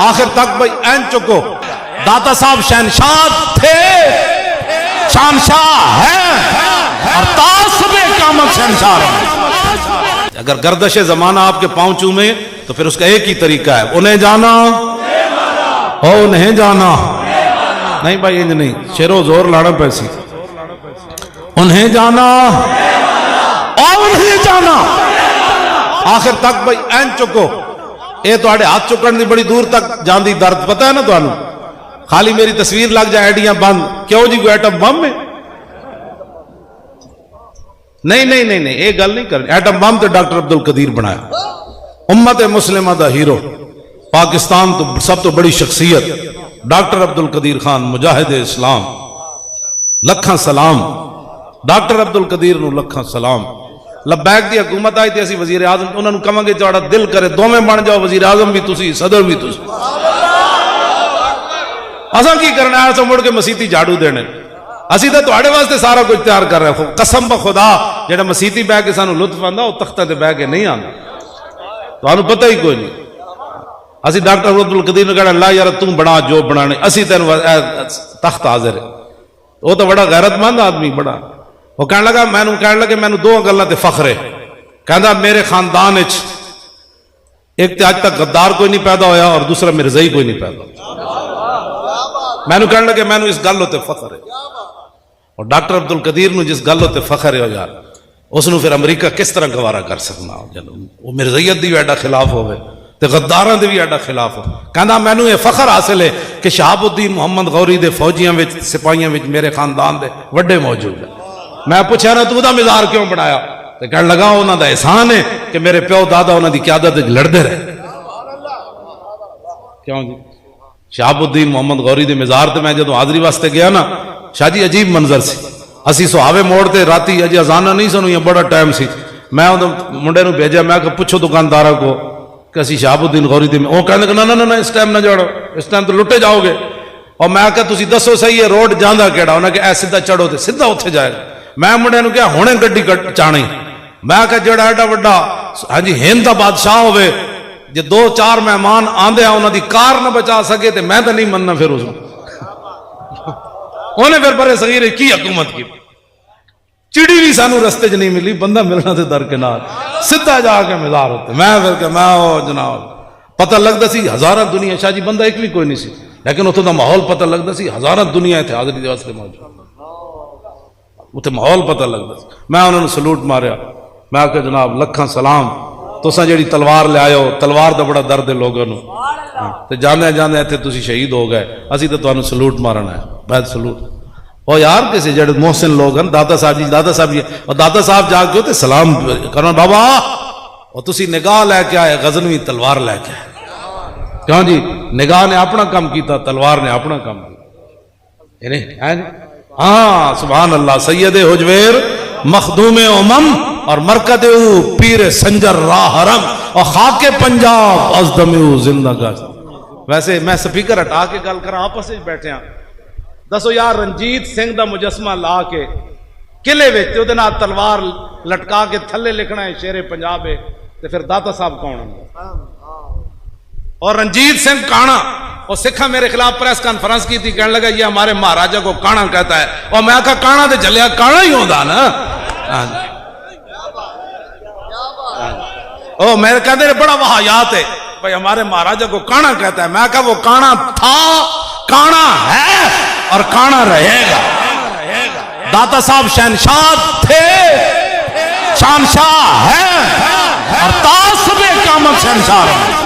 آخر تک بھائی این چکو. داتا صاحب شہنشاہ تھے, شہنشاہ ہیں, اور تاسب قامت شہنشاہ رہے. اگر گردش زمانہ آپ کے پاؤں چومے تو پھر اس کا ایک ہی طریقہ ہے, انہیں جانا او نہیں جانا. نہیں بھائی انج نہیں, شیرو زور لاڑا پیسی. انہیں جانا او نہیں جانا. آخر تک بھائی این چکو. اے تو آڑے ہاتھ چکن دی بڑی دور تک جان دی درد پتہ ہے نا تو آنو. خالی میری تصویر لگ جائے ایڈیاں بند, کیوں جی کوئی ایٹم بم میں؟ نہیں نہیں نہیں نہیں, ایک گل نہیں کرنی. ایٹم بم تو ڈاکٹر عبدالقدیر بنایا, امت مسلمہ دا ہیرو, پاکستان تو سب تو بڑی شخصیت ڈاکٹر عبدالقدیر خان مجاہد اسلام. لکھاں سلام ڈاکٹر عبدالقدیر نو, لکھاں سلام. لبیک دی حکومت آئی تھی, اسی وزیر اعظم انہوں نے کہاں گے جوڑا دل کرے دوویں بن جاؤ, وزیر اعظم بھی تسی صدر بھی تسی. اساں کی کرنا ہے, اساں مڑ کے مسیتی جھاڑو دینے. اسی تو تواڈے واسطے سارا کچھ تیار کر رہے ہیں. قسم بخدا جڑا مسیتی بہ کے سانو لطف آندا وہ تختہ تے بہ کے نہیں آندا, تانوں پتہ ہی کوئی نہیں. اسی ڈاکٹر عبدالقدیر نے کہا اللہ یار تم بنا جو بنانے, اسی تین تخت حاضر ہے. وہ تو بڑا غیرت مند آدمی بڑا, وہ کہنے لگا مینوں دو گلاں تے فخر ہے. کہندا میرے خاندان وچ ایک تے اج تک غدار کوئی نہیں پیدا ہویا اور دوسرا مرزائی کوئی نہیں پیدا ہویا. مینوں کہنے لگے مینوں اس گل تے فخر ہے. اور ڈاکٹر عبدالقدیر نو جس گل تے فخر ہے یار, اس نو پھر امریکہ کس طرح گوارا کر سکنا, وہ مرزائیت دی بھی ایڈا خلاف ہوئے تے غداراں دے بھی ایڈا خلاف ہو. کہندا مینوں یہ فخر حاصل ہے کہ شہاب الدین محمد غوری دے فوجیاں وچ سپاہیاں وچ میرے خاندان دے وڈے موجود ہیں. میں پوچھا نا تو دا مزار کیوں بنایا, تے کہنے لگا انہاں دا احسان ہے کہ میرے پیو دادا انہاں دی قیادت وچ لڑدے رہے. کیوں جی شہاب الدین محمد غوری دے مزار تے میں جدوں حاضری واسطے گیا نا, شاہ جی عجیب منظر سی. اسی سہاوے موڑ تے راتی اجے اذانہ نہیں سنو, یہ بڑا ٹائم سی. میں منڈے نو بھیجا, میں کہ پوچھو دکانداراں کو کہ اسی شہاب الدین غوری دے, وہ کہنے کہ نہ اس ٹائم نہ جاڑو, اس ٹائم تو لٹے جاؤ گے. اور میں کہ تسی دسو صحیح ہے روڈ جاندا کیڑا, انہاں کہ اے سیدھا چڑھو تے سیدھا اوتھے جائے. میں منڈے نو کہا ہونے گڈی چاਣੀ. میں کہ جڑا ایڈا وڈا ہاں جی ہند دا بادشاہ ہوئے, جے دو چار مہمان آندے ہیں انہاں دی کار نہ بچا سکے تے میں تے نہیں مننا. پھر اس انہیں پھر برے صغیر کی حکومت کی. چڑی بھی سانو رستے چ نہیں ملی, بندہ ملنا تے درکنار, سدھا جا کے مزار ہوتے. میں پھر کہ میں او جناب پتہ لگتا سی ہزاراں دنیا, شاہ جی بندہ ایک بھی کوئی نہیں سی, لیکن اتوں دا ماحول پتہ لگتا سی ہزاراں دنیا تے حاضری دے واسطے موجود, اتنے ماحول پتہ لگتا سی. میں انہوں نے سلوٹ ماریا, میں کہ جناب لکھاں سلام, تساں جیڑی تلوار لے آئے ہو, تلوار دا بڑا درد ہے لوگوں نو, تے جانے جانے ایتھے تسی شہید ہو گئے, اسی تے تانوں سلوٹ مارنا ہے. بہت سلوٹ. اور یار کسی جڑے محسن لوگ ہیں, دادا صاحب جی دادا صاحب جی, اور دادا صاحب جا کے تے سلام کرنا بابا, اور تسی نگاہ لے کے آئے غزنوی تلوار لے کے آئے. کیوں جی نگاہ نے اپنا کام کیتا, تلوار نے اپنا کام کیا. ہاں سبحان اللہ. سید حجویر مخدوم امم اور مرکد پیر سنجر راہ حرم اور خاک پنجاب ازدم زندہ گا. ویسے میں سپیکر ہٹا کے گل کراں, آپس وچ بیٹھے ہیں. دسو یار رنجیت سنگھ دا مجسمہ لا کے قلعے وچ تے نال تلوار لٹکا کے تھلے لکھنا ہے شیر پنجاب ہے, تے پھر داتا صاحب کون ہوں؟ اور رنجیت سنگھ کانا, اور سکھا میرے خلاف پریس کانفرنس کی تھی, کہنے لگا یہ ہمارے مہاراجا کو کانا کہتا ہے. اور میں کہا کانا تے جلیا کانا ہی ہوندا نا. او میں کہتے ہیں بڑا واہیات ہے بھائی ہمارے مہاراجا کو کانا کہتا ہے. میں کہا وہ کانا تھا, کانا ہے اور کانا رہے گا. داتا صاحب شہنشاہ تھے, شہنشاہ ہیں, اور تاسب قامت شہنشاہ رہے.